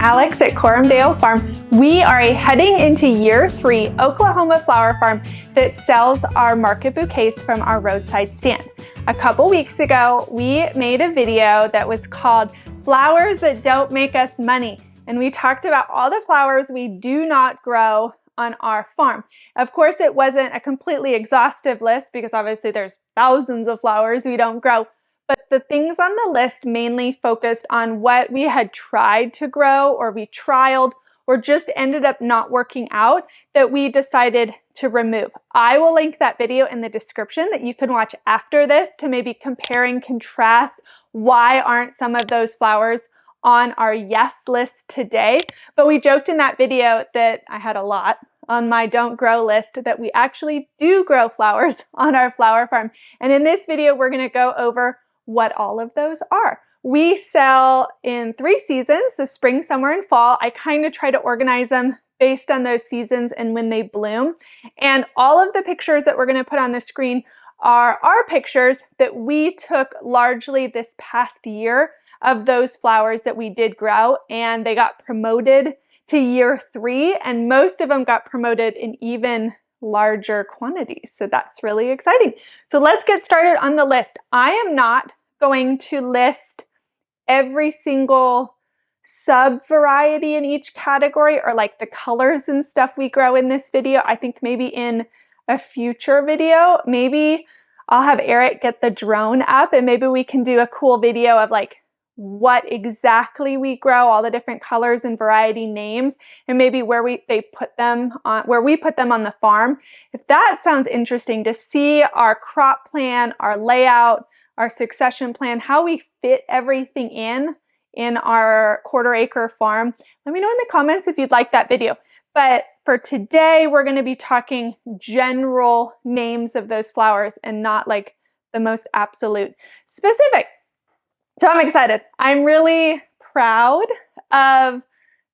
Alex at Corumdale Farm. We are heading into year 3 Oklahoma flower farm that sells our market bouquets from our roadside stand. A couple weeks ago, we made a video that was called Flowers That Don't Make Us Money. And we talked about all the flowers we do not grow on our farm. Of course, it wasn't a completely exhaustive list because obviously there's thousands of flowers we don't grow. But the things on the list mainly focused on what we had tried to grow or we trialed or just ended up not working out that we decided to remove. I will link that video in the description that you can watch after this to maybe compare and contrast why aren't some of those flowers on our yes list today. But we joked in that video that I had a lot on my don't grow list that we actually do grow flowers on our flower farm. And in this video, we're going to go over what all of those are. We sell in 3 seasons, so spring, summer, and fall. I kind of try to organize them based on those seasons and when they bloom. And all of the pictures that we're going to put on the screen are our pictures that we took largely this past year of those flowers that we did grow, and they got promoted to year 3, and most of them got promoted in even larger quantities. So that's really exciting. So let's get started on the list. I am not going to list every single sub variety in each category or like the colors and stuff we grow in this video. I think maybe in a future video, maybe I'll have Eric get the drone up and maybe we can do a cool video of like what exactly we grow, all the different colors and variety names, and maybe where we put them on the farm. If that sounds interesting to see our crop plan, our layout, our succession plan, how we fit everything in our 1/4 acre farm, let me know in the comments if you'd like that video. But for today, we're going to be talking general names of those flowers and not like the most absolute specific. So I'm excited. I'm really proud of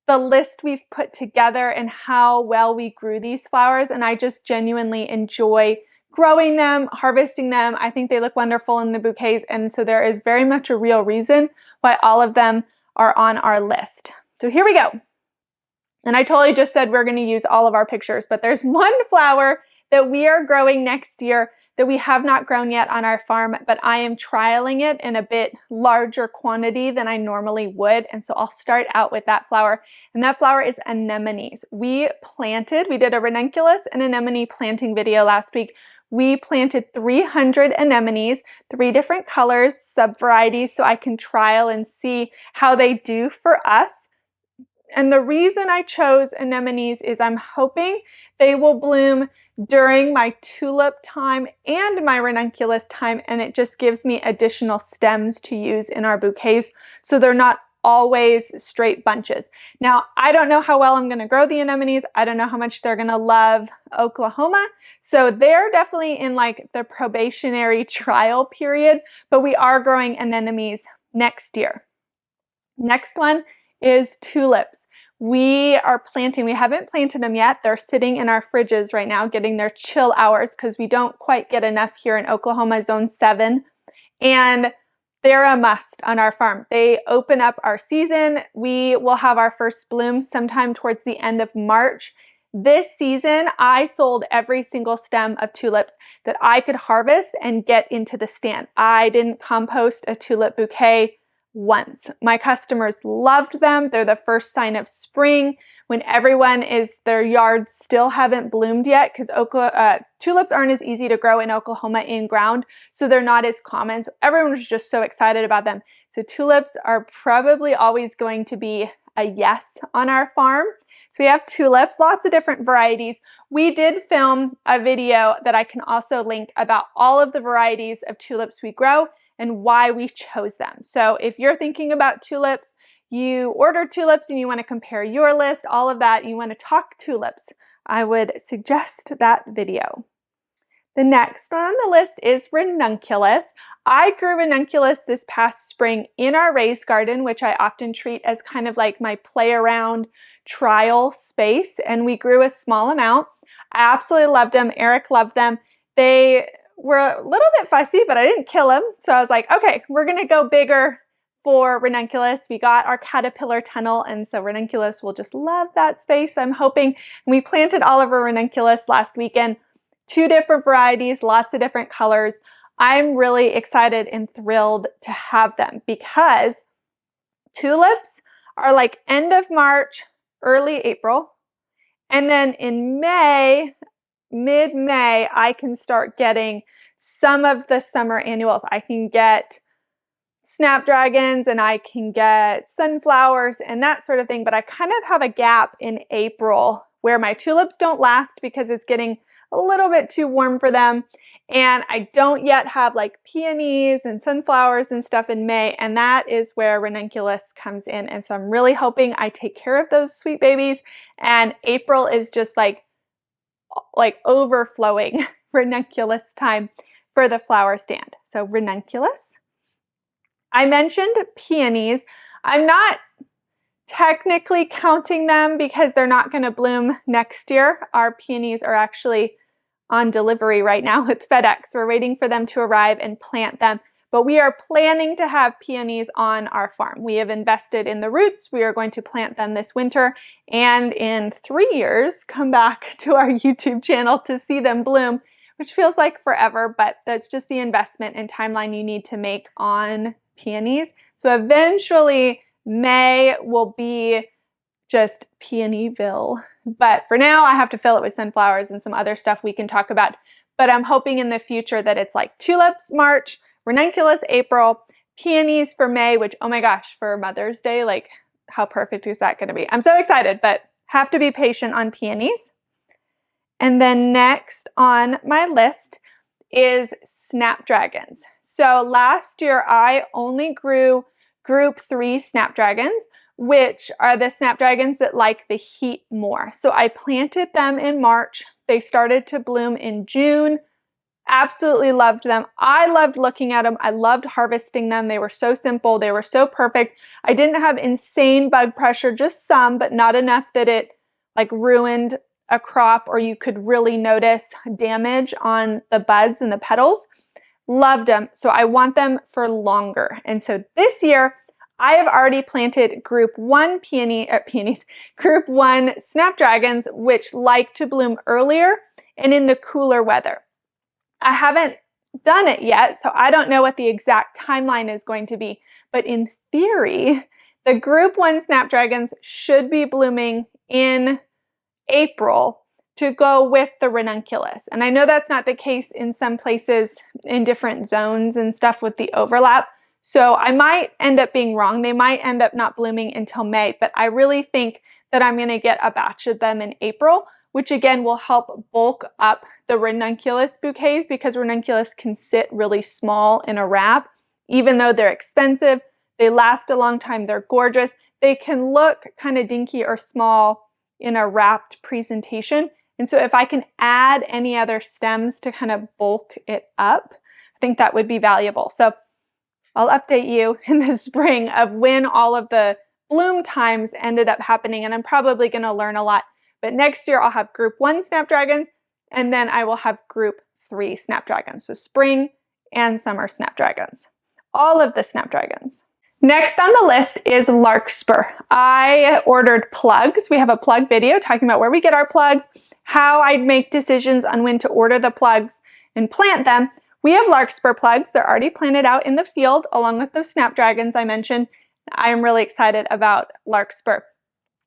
the list we've put together and how well we grew these flowers. And I just genuinely enjoy growing them, harvesting them. I think they look wonderful in the bouquets. And so there is very much a real reason why all of them are on our list. So here we go. And I totally just said we're going to use all of our pictures, but there's one flower that we are growing next year that we have not grown yet on our farm, but I am trialing it in a bit larger quantity than I normally would. And so I'll start out with that flower. And that flower is anemones. We did a ranunculus and anemone planting video last week. We planted 300 anemones, 3 different colors, sub-varieties, so I can trial and see how they do for us. And the reason I chose anemones is I'm hoping they will bloom during my tulip time and my ranunculus time, and it just gives me additional stems to use in our bouquets so they're not always straight bunches. Now, I don't know how well I'm going to grow the anemones. I don't know how much they're going to love Oklahoma. So they're definitely in like the probationary trial period, but we are growing anemones next year. Next one is tulips. We haven't planted them yet. They're sitting in our fridges right now, getting their chill hours because we don't quite get enough here in Oklahoma Zone 7. And they're a must on our farm. They open up our season. We will have our first bloom sometime towards the end of March. This season, I sold every single stem of tulips that I could harvest and get into the stand. I didn't compost a tulip bouquet once. My customers loved them. They're the first sign of spring when their yards still haven't bloomed yet because tulips aren't as easy to grow in Oklahoma in ground, so they're not as common. So everyone was just so excited about them. So tulips are probably always going to be a yes on our farm. So we have tulips, lots of different varieties. We did film a video that I can also link about all of the varieties of tulips we grow and why we chose them. So if you're thinking about tulips, you order tulips and you want to compare your list, all of that, you want to talk tulips, I would suggest that video. The next one on the list is ranunculus. I grew ranunculus this past spring in our raised garden, which I often treat as kind of like my play around trial space, and we grew a small amount. I absolutely loved them. Eric loved them. They were a little bit fussy, but I didn't kill them. So I was like, okay, we're going to go bigger for ranunculus. We got our caterpillar tunnel, and so ranunculus will just love that space, I'm hoping. We planted all of our ranunculus last weekend. 2 different varieties, lots of different colors. I'm really excited and thrilled to have them because tulips are like end of March, early April. And then in May, mid-May, I can start getting some of the summer annuals. I can get snapdragons and I can get sunflowers and that sort of thing, but I kind of have a gap in April where my tulips don't last because it's getting a little bit too warm for them. And I don't yet have like peonies and sunflowers and stuff in May, and that is where ranunculus comes in. And so I'm really hoping I take care of those sweet babies, and April is just like overflowing ranunculus time for the flower stand. So ranunculus. I mentioned peonies. I'm not technically counting them because they're not going to bloom next year. Our peonies are actually on delivery right now with FedEx. We're waiting for them to arrive and plant them, but we are planning to have peonies on our farm. We have invested in the roots. We are going to plant them this winter, and in 3 years, come back to our YouTube channel to see them bloom, which feels like forever, but that's just the investment and timeline you need to make on peonies. So eventually May will be just Peonyville. But for now, I have to fill it with sunflowers and some other stuff we can talk about. But I'm hoping in the future that it's like tulips March, ranunculus April, peonies for May, which, oh my gosh, for Mother's Day, like how perfect is that going to be? I'm so excited, but have to be patient on peonies. And then next on my list is snapdragons. So last year I only grew group 3 snapdragons, which are the snapdragons that like the heat more. So I planted them in March. They started to bloom in June. Absolutely loved them. I loved looking at them. I loved harvesting them. They were so simple. They were so perfect. I didn't have insane bug pressure, just some, but not enough that it like ruined a crop or you could really notice damage on the buds and the petals. Loved them. So I want them for longer. And so this year, I have already planted group 1 peonies, group 1 snapdragons, which like to bloom earlier and in the cooler weather. I haven't done it yet, so I don't know what the exact timeline is going to be. But in theory, the group 1 snapdragons should be blooming in April to go with the ranunculus. And I know that's not the case in some places in different zones and stuff with the overlap. So I might end up being wrong. They might end up not blooming until May, but I really think that I'm going to get a batch of them in April, which again will help bulk up the ranunculus bouquets because ranunculus can sit really small in a wrap. Even though they're expensive, they last a long time, they're gorgeous. They can look kind of dinky or small in a wrapped presentation. And so if I can add any other stems to kind of bulk it up, I think that would be valuable. So I'll update you in the spring of when all of the bloom times ended up happening, and I'm probably going to learn a lot. But next year I'll have group 1 snapdragons, and then I will have group 3 snapdragons. So spring and summer snapdragons. All of the snapdragons. Next on the list is Larkspur. I ordered plugs. We have a plug video talking about where we get our plugs, how I make decisions on when to order the plugs and plant them. We have Larkspur plugs. They're already planted out in the field along with those snapdragons I mentioned. I am really excited about Larkspur.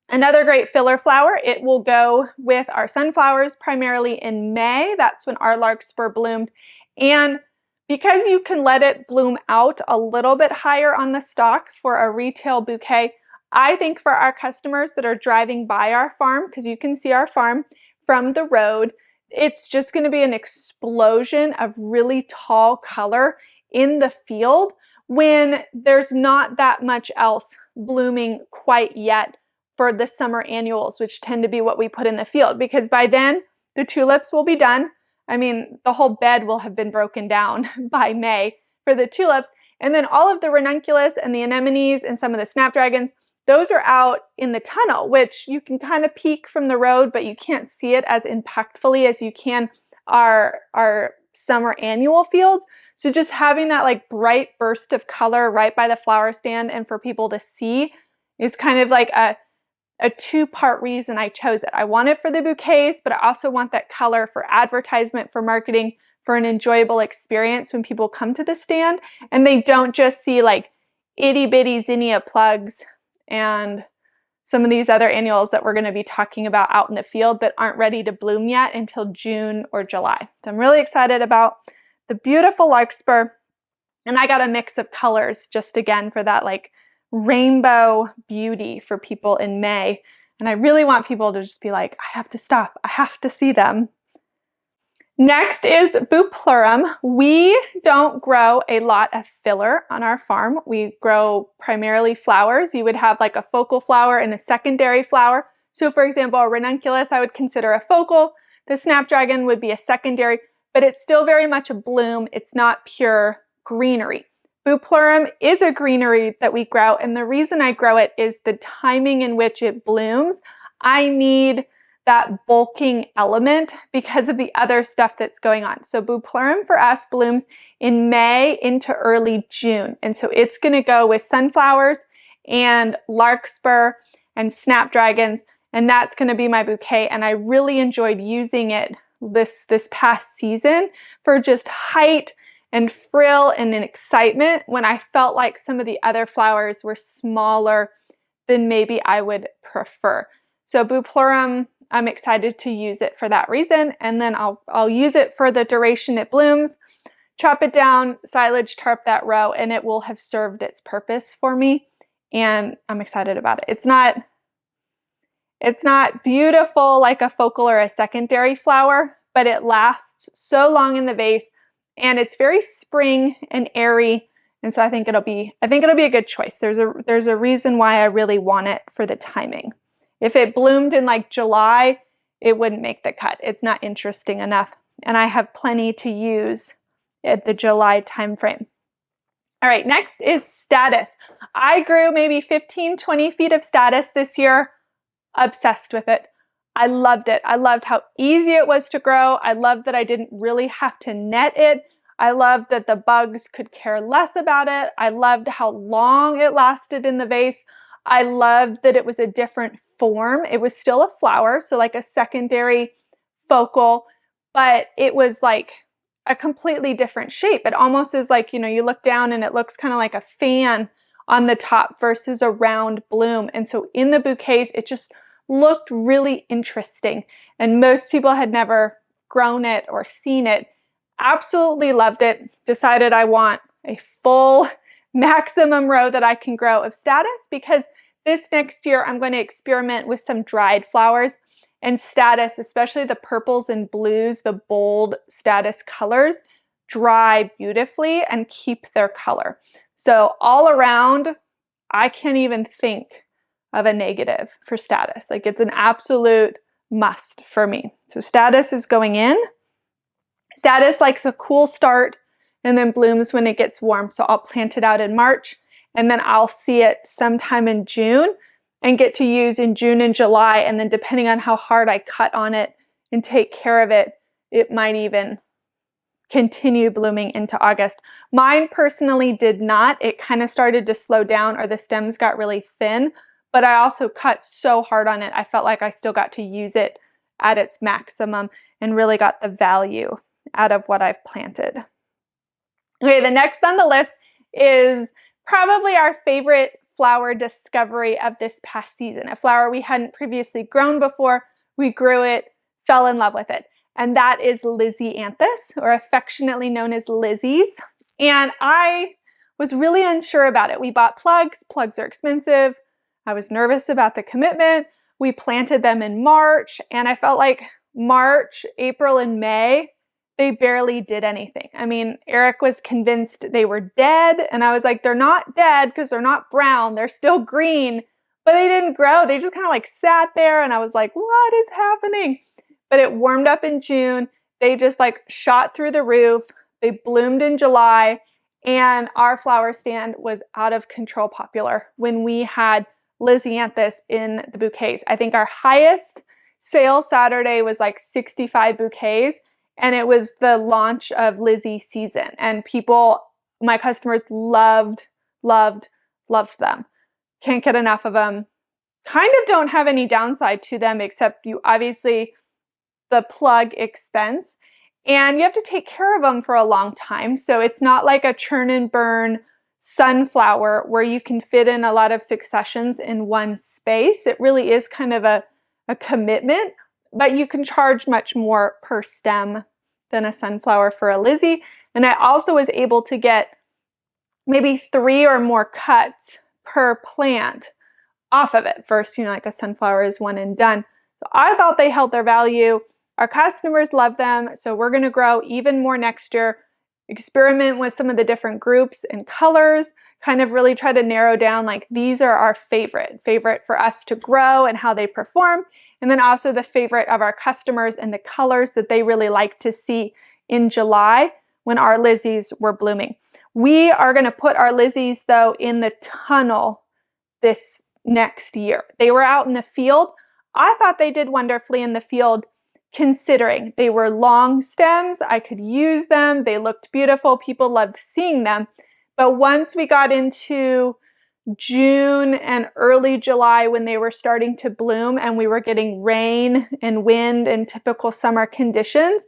Another great filler flower. It will go with our sunflowers primarily in May. That's when our Larkspur bloomed. And because you can let it bloom out a little bit higher on the stalk for a retail bouquet, I think for our customers that are driving by our farm, because you can see our farm from the road, it's just going to be an explosion of really tall color in the field when there's not that much else blooming quite yet for the summer annuals, which tend to be what we put in the field, because by then the tulips will be done. I mean, the whole bed will have been broken down by May for the tulips. And then all of the ranunculus and the anemones and some of the snapdragons, those are out in the tunnel, which you can kind of peek from the road, but you can't see it as impactfully as you can our summer annual fields. So just having that like bright burst of color right by the flower stand and for people to see is kind of like a two-part reason I chose it. I want it for the bouquets, but I also want that color for advertisement, for marketing, for an enjoyable experience when people come to the stand and they don't just see like itty bitty zinnia plugs and some of these other annuals that we're going to be talking about out in the field that aren't ready to bloom yet until June or July. So I'm really excited about the beautiful Larkspur, and I got a mix of colors just again for that like rainbow beauty for people in May. And I really want people to just be like, I have to stop, I have to see them. Next is Bupleurum. We don't grow a lot of filler on our farm. We grow primarily flowers. You would have like a focal flower and a secondary flower. So for example, a ranunculus I would consider a focal. The snapdragon would be a secondary, but it's still very much a bloom. It's not pure greenery. Bupleurum is a greenery that we grow, and the reason I grow it is the timing in which it blooms. I need that bulking element because of the other stuff that's going on. So Bupleurum for us blooms in May into early June. And so it's going to go with sunflowers and larkspur and snapdragons. And that's going to be my bouquet. And I really enjoyed using it this past season for just height and frill and an excitement when I felt like some of the other flowers were smaller than maybe I would prefer. So Bupleurum, I'm excited to use it for that reason, and then I'll use it for the duration it blooms, chop it down, silage tarp that row, and it will have served its purpose for me, and I'm excited about it. It's not beautiful like a focal or a secondary flower, but it lasts so long in the vase, and it's very spring and airy, and so I think it'll be a good choice. There's a reason why I really want it for the timing. If it bloomed in like July, it wouldn't make the cut. It's not interesting enough. And I have plenty to use at the July timeframe. All right, next is Statice. I grew maybe 15, 20 feet of Statice this year. Obsessed with it. I loved it. I loved how easy it was to grow. I loved that I didn't really have to net it. I loved that the bugs could care less about it. I loved how long it lasted in the vase. I loved that it was a different form. It was still a flower, so like a secondary focal, but it was like a completely different shape. It almost is like, you look down and it looks kind of like a fan on the top versus a round bloom. And so in the bouquets, it just looked really interesting. And most people had never grown it or seen it. Absolutely loved it. Decided I want a full maximum row that I can grow of Statice, because this next year I'm going to experiment with some dried flowers, and Statice, especially the purples and blues, the bold Statice colors, dry beautifully and keep their color. So all around, I can't even think of a negative for Statice. Like, it's an absolute must for me. So Statice is going in. Statice likes a cool start and then blooms when it gets warm. So I'll plant it out in March, and then I'll see it sometime in June and get to use in June and July. And then depending on how hard I cut on it and take care of it, it might even continue blooming into August. Mine personally did not. It kind of started to slow down, or the stems got really thin, but I also cut so hard on it. I felt like I still got to use it at its maximum and really got the value out of what I've planted. Okay, the next on the list is probably our favorite flower discovery of this past season. A flower we hadn't previously grown before. We grew it, fell in love with it. And that is Lisianthus, or affectionately known as Lizzie's. And I was really unsure about it. We bought plugs. Plugs are expensive. I was nervous about the commitment. We planted them in March, and I felt like March, April, and May, they barely did anything. I mean, Eric was convinced they were dead, and I was like, they're not dead because they're not brown. They're still green, but they didn't grow. They just kind of like sat there, and I was like, what is happening? But it warmed up in June. They just like shot through the roof. They bloomed in July, and our flower stand was out of control popular when we had Lisianthus in the bouquets. I think our highest sale Saturday was like 65 bouquets, and it was the launch of Lizzie season, and my customers loved them. Can't get enough of them. Kind of don't have any downside to them, except the plug expense, and you have to take care of them for a long time. So it's not like a churn and burn sunflower where you can fit in a lot of successions in one space. It really is kind of a commitment, but you can charge much more per stem than a sunflower for a Lizzie. And I also was able to get maybe 3 or more cuts per plant off of it versus, like a sunflower is one and done. So I thought they held their value. Our customers love them, so we're going to grow even more next year, experiment with some of the different groups and colors, kind of really try to narrow down like these are our favorite for us to grow and how they perform, and then also the favorite of our customers and the colors that they really like to see in July when our Lizzies were blooming. We are going to put our Lizzies though in the tunnel this next year. They were out in the field. I thought they did wonderfully in the field, considering they were long stems. I could use them. They looked beautiful. People loved seeing them. But once we got into June and early July, when they were starting to bloom and we were getting rain and wind and typical summer conditions,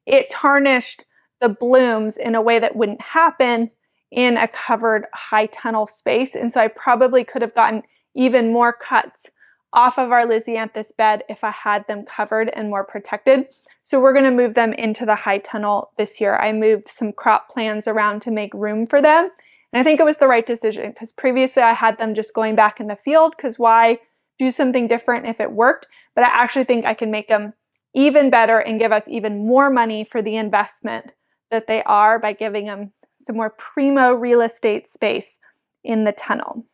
it tarnished the blooms in a way that wouldn't happen in a covered high tunnel space. And so I probably could have gotten even more cuts off of our Lisianthus bed if I had them covered and more protected. So we're going to move them into the high tunnel this year. I moved some crop plans around to make room for them. And I think it was the right decision, because previously I had them just going back in the field, because why do something different if it worked? But I actually think I can make them even better and give us even more money for the investment that they are by giving them some more primo real estate space in the tunnel.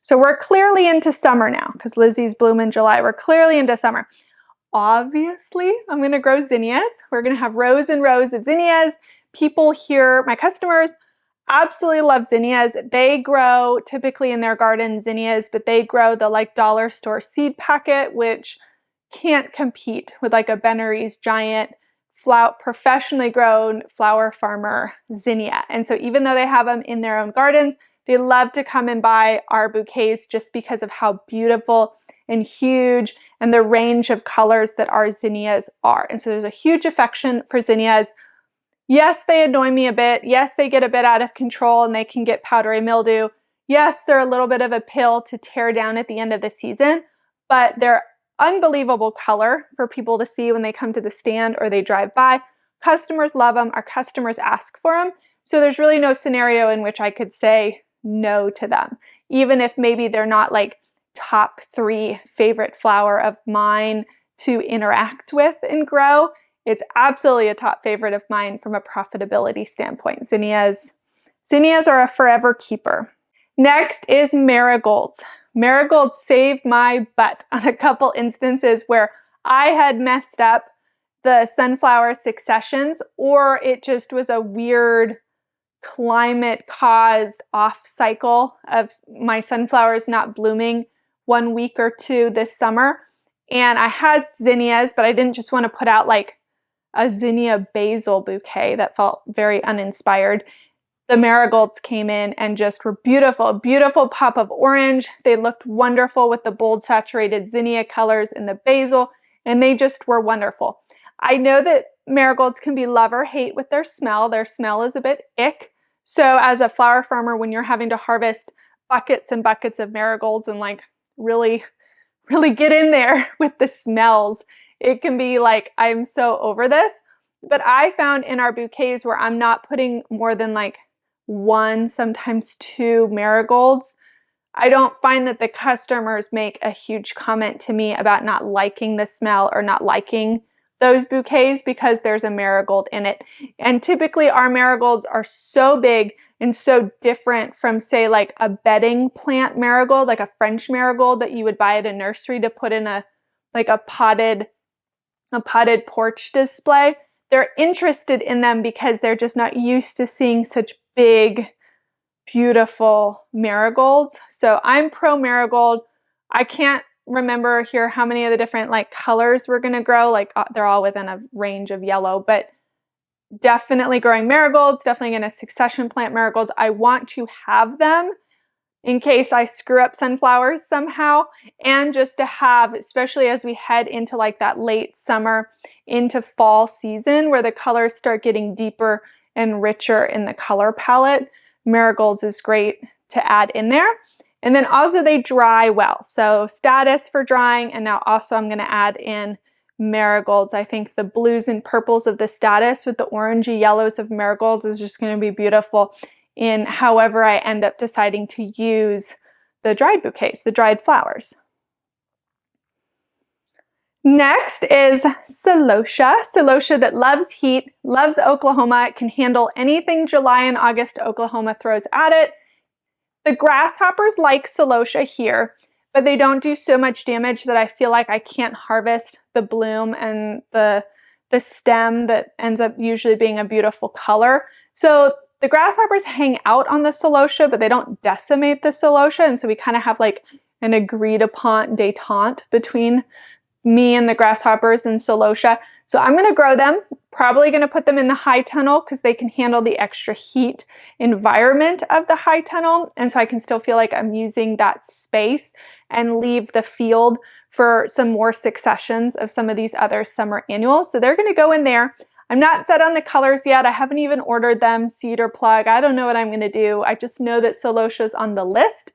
So we're clearly into summer now, because Lizzie's bloom in July. We're clearly into summer. Obviously, I'm going to grow zinnias. We're going to have rows and rows of zinnias. People here, my customers, absolutely love zinnias. They grow typically in their garden zinnias, but they grow the dollar store seed packet, which can't compete with a Bennery's giant professionally grown flower farmer zinnia. And so even though they have them in their own gardens, they love to come and buy our bouquets just because of how beautiful and huge and the range of colors that our zinnias are. And so there's a huge affection for zinnias. Yes, they annoy me a bit. Yes, they get a bit out of control and they can get powdery mildew. Yes, they're a little bit of a pill to tear down at the end of the season, but they're unbelievable color for people to see when they come to the stand or they drive by. Customers love them. Our customers ask for them. So there's really no scenario in which I could say no to them, even if maybe they're not top 3 favorite flower of mine to interact with and grow. It's absolutely a top favorite of mine from a profitability standpoint. Zinnias are a forever keeper. Next is marigolds. Marigolds saved my butt on a couple instances where I had messed up the sunflower successions, or it just was a weird climate-caused off cycle of my sunflowers not blooming 1 week or 2 this summer. And I had zinnias, but I didn't just want to put out a zinnia basil bouquet. That felt very uninspired. The marigolds came in and just were beautiful, beautiful pop of orange. They looked wonderful with the bold saturated zinnia colors in the basil, and they just were wonderful. I know that marigolds can be love or hate with their smell. Their smell is a bit ick. So as a flower farmer, when you're having to harvest buckets and buckets of marigolds and really get in there with the smells, it can be I'm so over this. But I found in our bouquets where I'm not putting more than 1, sometimes 2 marigolds, I don't find that the customers make a huge comment to me about not liking the smell or not liking those bouquets because there's a marigold in it. And typically our marigolds are so big and so different from, say, a bedding plant marigold, a French marigold that you would buy at a nursery to put in a potted porch display. They're interested in them because they're just not used to seeing such big, beautiful marigolds. So I'm pro marigold. I can't remember here how many of the different like colors we're gonna grow. Like they're all within a range of yellow, but definitely growing marigolds, definitely gonna succession plant marigolds. I want to have them in case I screw up sunflowers somehow, and just to have, especially as we head into like that late summer into fall season where the colors start getting deeper and richer in the color palette, marigolds is great to add in there. And then also they dry well. So Statice for drying, and now also I'm gonna add in marigolds. I think the blues and purples of the Statice with the orangey yellows of marigolds is just gonna be beautiful in however I end up deciding to use the dried bouquets, the dried flowers. Next is Celosia. Celosia that loves heat, loves Oklahoma. It can handle anything July and August Oklahoma throws at it. The grasshoppers like Celosia here, but they don't do so much damage that I feel like I can't harvest the bloom and the stem that ends up usually being a beautiful color. So the grasshoppers hang out on the Celosia, but they don't decimate the Celosia, and so we kind of have like an agreed upon detente between me and the grasshoppers and Celosia. So I'm going to grow them, probably going to put them in the high tunnel because they can handle the extra heat environment of the high tunnel, and so I can still feel like I'm using that space and leave the field for some more successions of some of these other summer annuals. So they're going to go in there. I'm not set on the colors yet. I haven't even ordered them, seed or plug. I don't know what I'm going to do. I just know that Celosia's on the list.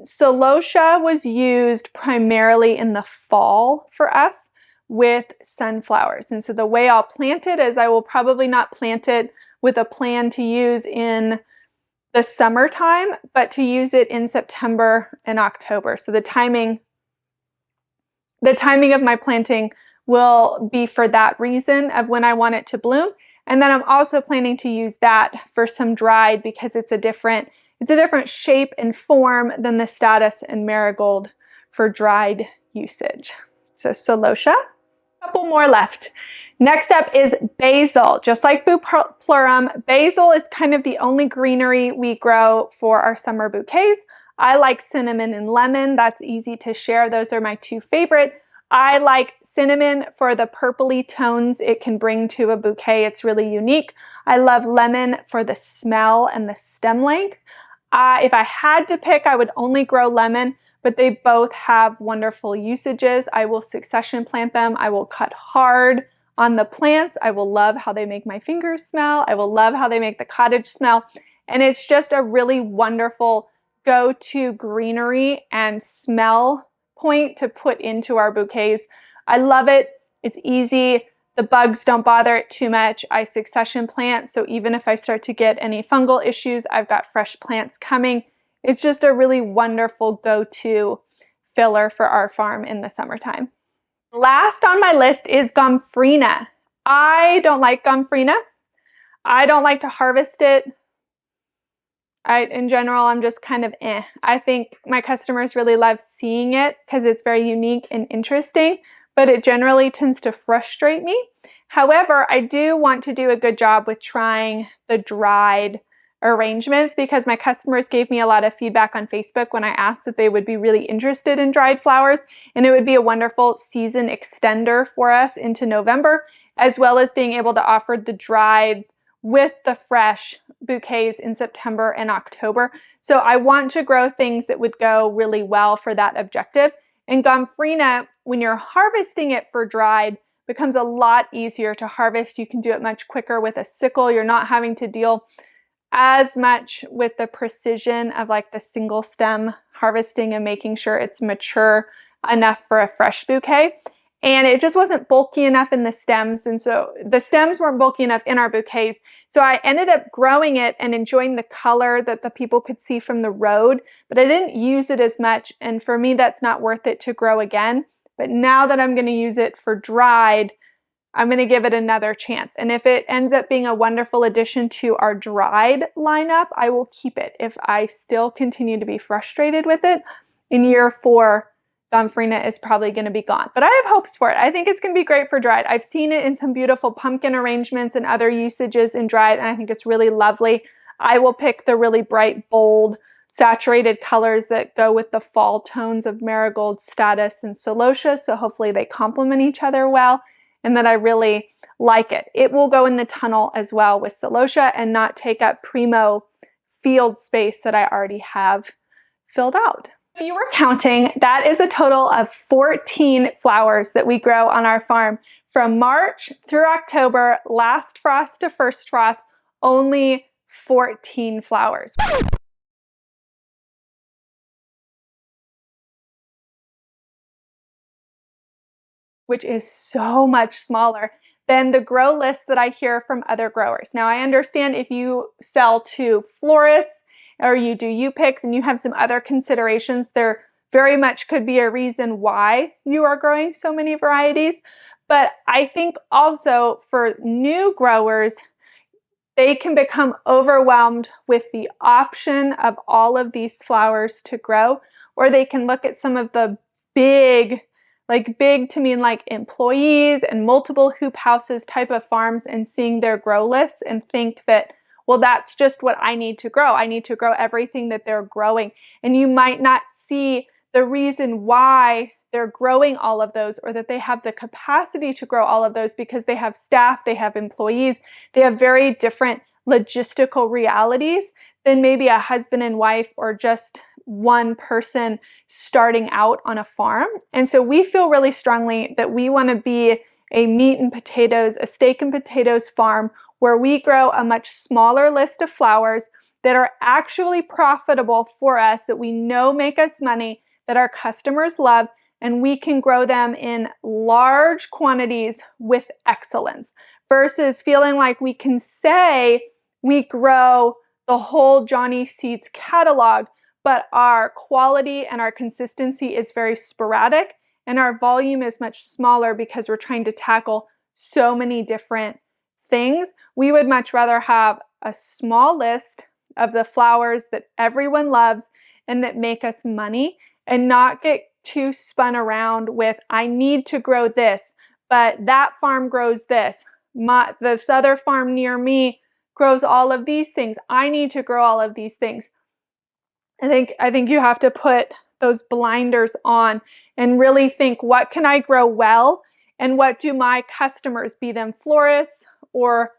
Celosia was used primarily in the fall for us with sunflowers. And so the way I'll plant it is I will probably not plant it with a plan to use in the summertime, but to use it in September and October. So the timing of my planting will be for that reason of when I want it to bloom. And then I'm also planning to use that for some dried because it's a different shape and form than the Statice and marigold for dried usage. So Celosia, a couple more left. Next up is basil. Just like bupleurum, basil is kind of the only greenery we grow for our summer bouquets. I like cinnamon and lemon. That's easy to share. Those are my two favorite. I like cinnamon for the purpley tones it can bring to a bouquet. It's really unique. I love lemon for the smell and the stem length. If I had to pick, I would only grow lemon, but they both have wonderful usages. I will succession plant them. I will cut hard on the plants. I will love how they make my fingers smell. I will love how they make the cottage smell. And it's just a really wonderful go-to greenery and smell point to put into our bouquets. I love it. It's easy. The bugs don't bother it too much. I succession plant, so even if I start to get any fungal issues, I've got fresh plants coming. It's just a really wonderful go-to filler for our farm in the summertime. Last on my list is Gomphrena. I don't like Gomphrena. I don't like to harvest it. In general, I'm just kind of eh. I think my customers really love seeing it because it's very unique and interesting, but it generally tends to frustrate me. However, I do want to do a good job with trying the dried arrangements because my customers gave me a lot of feedback on Facebook when I asked that they would be really interested in dried flowers, and it would be a wonderful season extender for us into November, as well as being able to offer the dried with the fresh bouquets in September and October. So I want to grow things that would go really well for that objective. And Gomphrena, when you're harvesting it for dried, becomes a lot easier to harvest. You can do it much quicker with a sickle. You're not having to deal as much with the precision of like the single stem harvesting and making sure it's mature enough for a fresh bouquet. And it just wasn't bulky enough in the stems, and so the stems weren't bulky enough in our bouquets. So I ended up growing it and enjoying the color that the people could see from the road, but I didn't use it as much, and for me that's not worth it to grow again. But now that I'm going to use it for dried, I'm going to give it another chance. And if it ends up being a wonderful addition to our dried lineup, I will keep it. If I still continue to be frustrated with it, in year 4, Gomphrena is probably going to be gone. But I have hopes for it. I think it's going to be great for dried. I've seen it in some beautiful pumpkin arrangements and other usages in dried, and I think it's really lovely. I will pick the really bright, bold saturated colors that go with the fall tones of marigold, Statice, and Celosia. So hopefully they complement each other well, and that I really like it. It will go in the tunnel as well with Celosia and not take up primo field space that I already have filled out. If you were counting, that is a total of 14 flowers that we grow on our farm from March through October, last frost to first frost, only 14 flowers. Which is so much smaller than the grow list that I hear from other growers. Now, I understand if you sell to florists or you do U-picks and you have some other considerations, there very much could be a reason why you are growing so many varieties. But I think also for new growers, they can become overwhelmed with the option of all of these flowers to grow, or they can look at some of the big to mean like employees and multiple hoop houses type of farms and seeing their grow lists and think that, well, that's just what I need to grow. I need to grow everything that they're growing. And you might not see the reason why they're growing all of those, or that they have the capacity to grow all of those, because they have staff, they have employees, they have very different logistical realities than maybe a husband and wife or just one person starting out on a farm. And so we feel really strongly that we want to be a meat and potatoes, a steak and potatoes farm where we grow a much smaller list of flowers that are actually profitable for us, that we know make us money, that our customers love, and we can grow them in large quantities with excellence, versus feeling like we can say we grow the whole Johnny Seeds catalog, but our quality and our consistency is very sporadic and our volume is much smaller because we're trying to tackle so many different things. We would much rather have a small list of the flowers that everyone loves and that make us money, and not get too spun around with, I need to grow this, but that farm grows this. This other farm near me grows all of these things. I need to grow all of these things. I think you have to put those blinders on and really think, what can I grow well, and what do my customers, be them florists or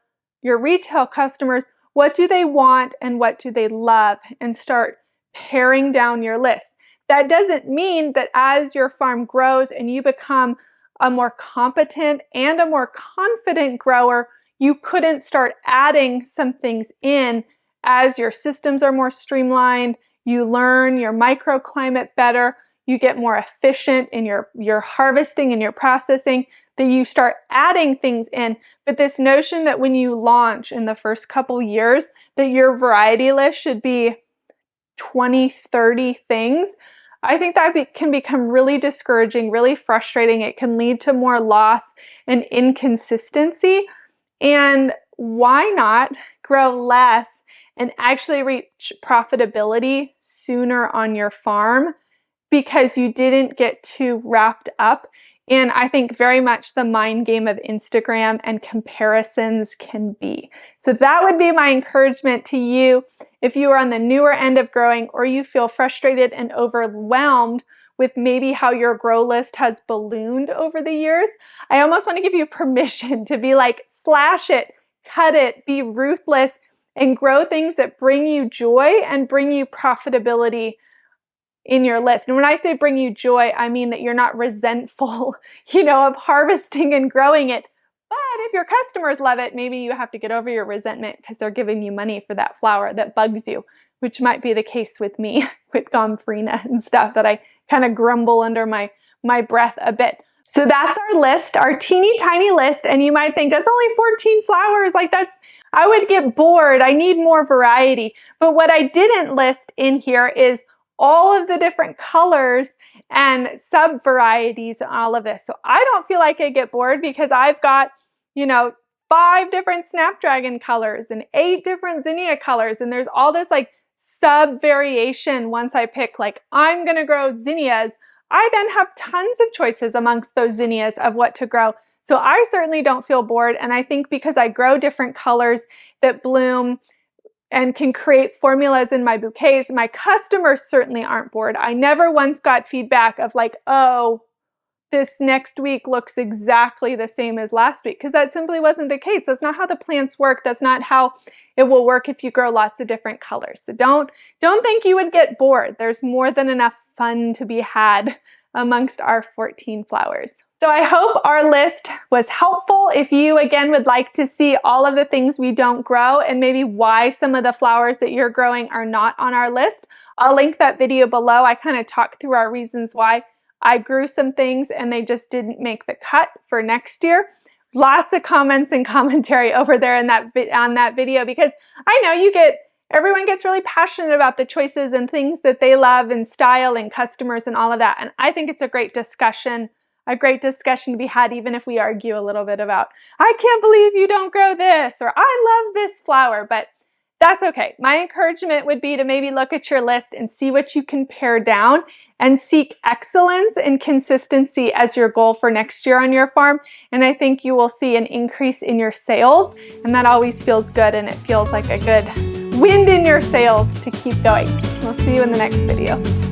your retail customers, what do they want and what do they love, and start paring down your list. That doesn't mean that as your farm grows and you become a more competent and a more confident grower, you couldn't start adding some things in as your systems are more streamlined, you learn your microclimate better, you get more efficient in your harvesting and your processing, that you start adding things in. But this notion that when you launch in the first couple years, that your variety list should be 20, 30 things, I think that can become really discouraging, really frustrating. It can lead to more loss and inconsistency. And why not grow less and actually reach profitability sooner on your farm, because you didn't get too wrapped up in, I think, very much the mind game of Instagram and comparisons can be. So that would be my encouragement to you if you are on the newer end of growing, or you feel frustrated and overwhelmed with maybe how your grow list has ballooned over the years. I almost want to give you permission to be like, slash it, cut it, be ruthless, and grow things that bring you joy and bring you profitability in your list. And when I say bring you joy, I mean that you're not resentful, of harvesting and growing it. But if your customers love it, maybe you have to get over your resentment because they're giving you money for that flower that bugs you, which might be the case with me with Gomphrena and stuff, that I kind of grumble under my breath a bit. So that's our list, our teeny tiny list. And you might think that's only 14 flowers. I would get bored. I need more variety. But what I didn't list in here is all of the different colors and sub varieties and all of this. So I don't feel like I get bored because I've got, 5 different snapdragon colors and 8 different zinnia colors. And there's all this sub variation. Once I pick, I'm going to grow zinnias, I then have tons of choices amongst those zinnias of what to grow. So I certainly don't feel bored. And I think because I grow different colors that bloom and can create formulas in my bouquets, my customers certainly aren't bored. I never once got feedback of like, oh, this next week looks exactly the same as last week, because that simply wasn't the case. That's not how the plants work. That's not how it will work if you grow lots of different colors. So don't think you would get bored. There's more than enough fun to be had amongst our 14 flowers. So I hope our list was helpful. If you, again, would like to see all of the things we don't grow and maybe why some of the flowers that you're growing are not on our list, I'll link that video below. I kind of talk through our reasons why I grew some things and they just didn't make the cut for next year. Lots of comments and commentary over there on that video, because I know everyone gets really passionate about the choices and things that they love and style and customers and all of that. And I think it's a great discussion to be had, even if we argue a little bit about, I can't believe you don't grow this, or I love this flower, but that's okay. My encouragement would be to maybe look at your list and see what you can pare down and seek excellence and consistency as your goal for next year on your farm. And I think you will see an increase in your sales, and that always feels good, and it feels like a good wind in your sails to keep going. We'll see you in the next video.